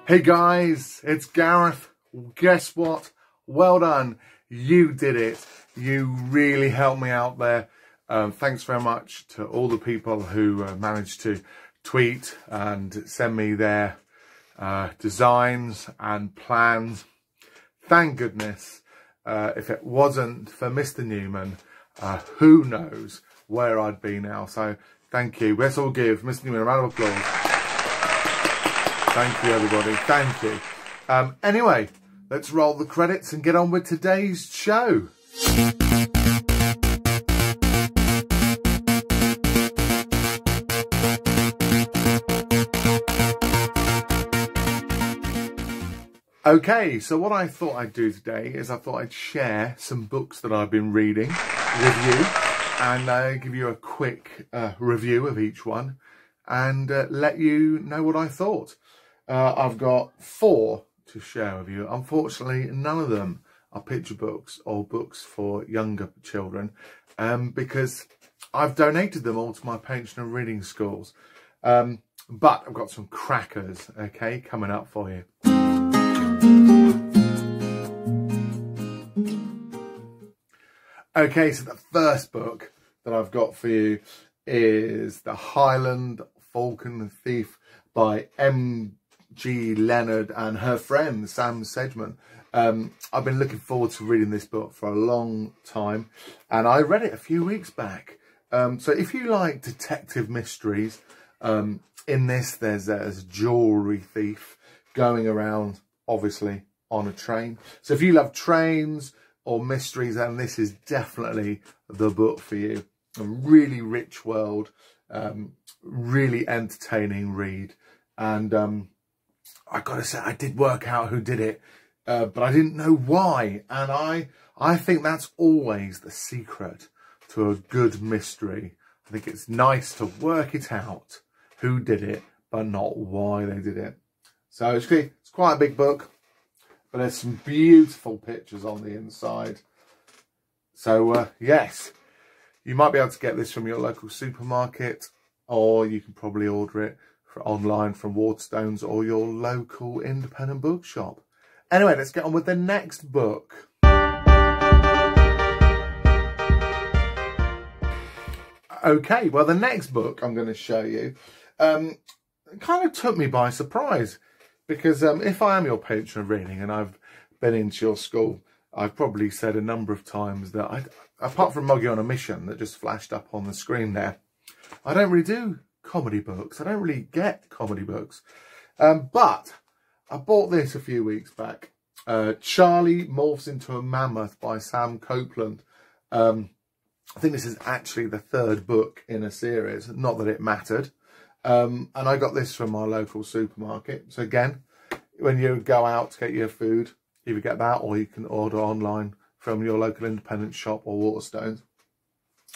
Hey guys, it's Gareth. Guess what? Well done. You did it. You really helped me out there. Thanks very much to all the people who managed to tweet and send me their designs and plans. Thank goodness. If it wasn't for Mr. Newman, who knows where I'd be now. So thank you. Let's all give Mr. Newman a round of applause. Thank you, everybody. Thank you. Anyway, let's roll the credits and get on with today's show. Okay, so what I thought I'd do today is I thought I'd share some books that I've been reading with you and give you a quick review of each one and let you know what I thought. I've got 4 to share with you. Unfortunately, none of them are picture books or books for younger children because I've donated them all to my pensioner reading schools. But I've got some crackers, okay, coming up for you. Okay, so the first book that I've got for you is The Highland, Falconer Thief by M.G. Leonard and her friend Sam Sedgman. I've been looking forward to reading this book for a long time and I read it a few weeks back. So if you like detective mysteries, in this there's a jewellery thief going around, obviously, on a train. So if you love trains or mysteries, then this is definitely the book for you. A really rich world, really entertaining read. And I gotta say, I did work out who did it, but I didn't know why. And I think that's always the secret to a good mystery. I think it's nice to work it out, who did it, but not why they did it. So it's quite a big book, but there's some beautiful pictures on the inside. So yes, you might be able to get this from your local supermarket, or you can probably order it online from Waterstones or your local independent bookshop. Anyway, let's get on with the next book. Okay, well, the next book I'm going to show you kind of took me by surprise because if I am your patron of reading and I've been into your school, I've probably said a number of times that apart from Moggy on a Mission that just flashed up on the screen there, I don't really do comedy books. I don't really get comedy books. But I bought this a few weeks back. Charlie Morphs into a Mammoth by Sam Copeland. I think this is actually the 3rd book in a series. Not that it mattered. And I got this from my local supermarket. So again, when you go out to get your food, either get that or you can order online from your local independent shop or Waterstones.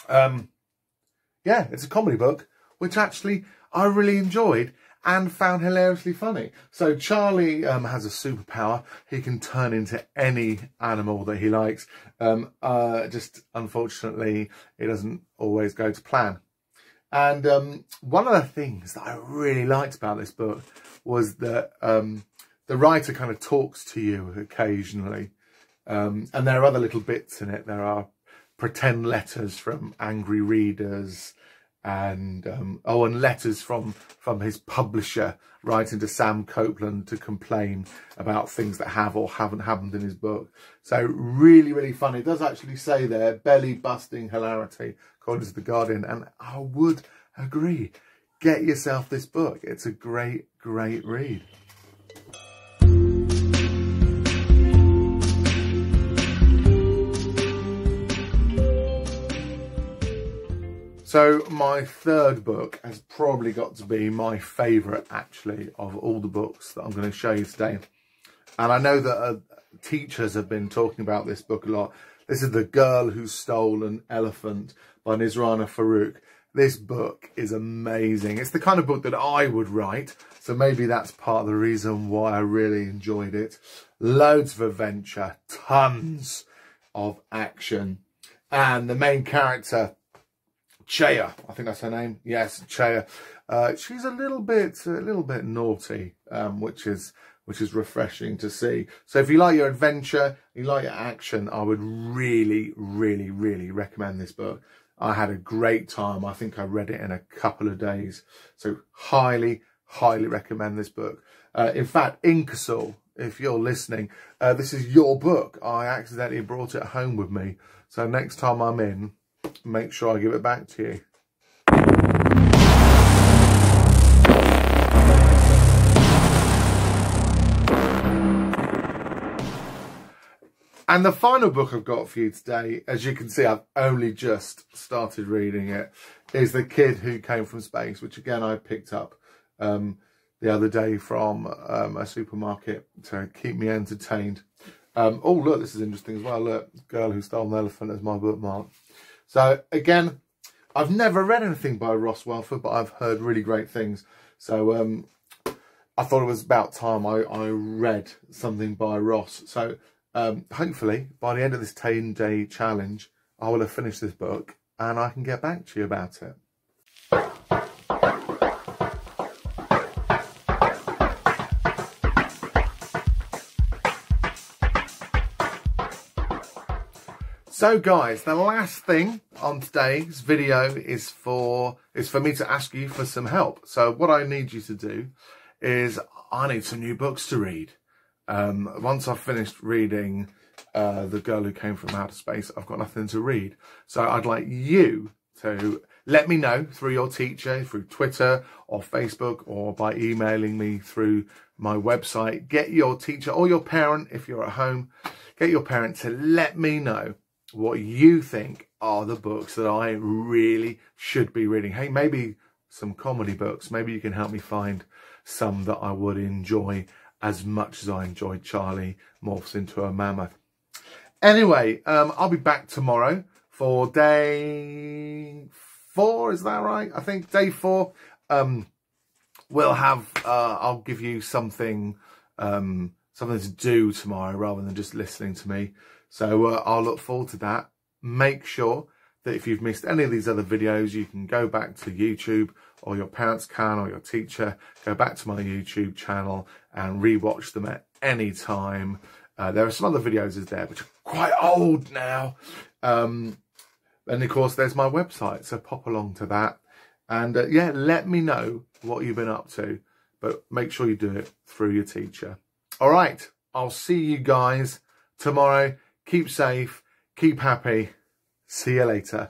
Yeah, it's a comedy book, which actually I really enjoyed and found hilariously funny. So Charlie has a superpower. He can turn into any animal that he likes. Just unfortunately, it doesn't always go to plan. And one of the things that I really liked about this book was that the writer kind of talks to you occasionally. And there are other little bits in it. There are pretend letters from angry readers and and letters from his publisher writing to Sam Copeland to complain about things that have or haven't happened in his book. So really, really funny. It does actually say there, belly busting hilarity, according to The Guardian, and I would agree. Get yourself this book. It's a great, great read. So my 3rd book has probably got to be my favourite, actually, of all the books that I'm going to show you today. And I know that teachers have been talking about this book a lot. This is The Girl Who Stole an Elephant by Nisrana Farouk. This book is amazing. It's the kind of book that I would write. So maybe that's part of the reason why I really enjoyed it. Loads of adventure, tons of action. And the main character, Chaya, I think that's her name. Yes, Chaya. She's a little bit naughty, which is which is refreshing to see. So if you like your adventure, you like your action, I would really, really, really recommend this book. I had a great time. I think I read it in a couple of days. So highly, highly recommend this book. In fact, Ingersoll, if you're listening, this is your book. I accidentally brought it home with me. So next time I'm in, make sure I give it back to you. And the final book I've got for you today, as you can see, I've only just started reading it, is The Kid Who Came from Space, which again I picked up the other day from a supermarket to keep me entertained. Oh, look, this is interesting as well. Look, Girl Who Stole an Elephant is my bookmark. So again, I've never read anything by Ross Welford, but I've heard really great things. So I thought it was about time I read something by Ross. So hopefully by the end of this 10-day challenge, I will have finished this book and I can get back to you about it. So guys, the last thing on today's video is for me to ask you for some help. So what I need you to do is I need some new books to read. Once I've finished reading The Girl Who Came from Outer Space, I've got nothing to read. So I'd like you to let me know through your teacher, through Twitter or Facebook, or by emailing me through my website. Get your teacher or your parent, if you're at home, get your parent to let me know what you think are the books that I really should be reading. Hey, maybe some comedy books. Maybe you can help me find some that I would enjoy as much as I enjoyed Charlie Morphs into a Mammoth. Anyway, I'll be back tomorrow for day 4. Is that right? I think day 4. We'll have, I'll give you something to do tomorrow rather than just listening to me. So I'll look forward to that. Make sure that if you've missed any of these other videos, you can go back to YouTube, or your parents can, or your teacher, go back to my YouTube channel and rewatch them at any time. There are some other videos there which are quite old now. And of course, there's my website, so pop along to that. And yeah, let me know what you've been up to, but make sure you do it through your teacher. All right, I'll see you guys tomorrow. Keep safe, keep happy. See you later.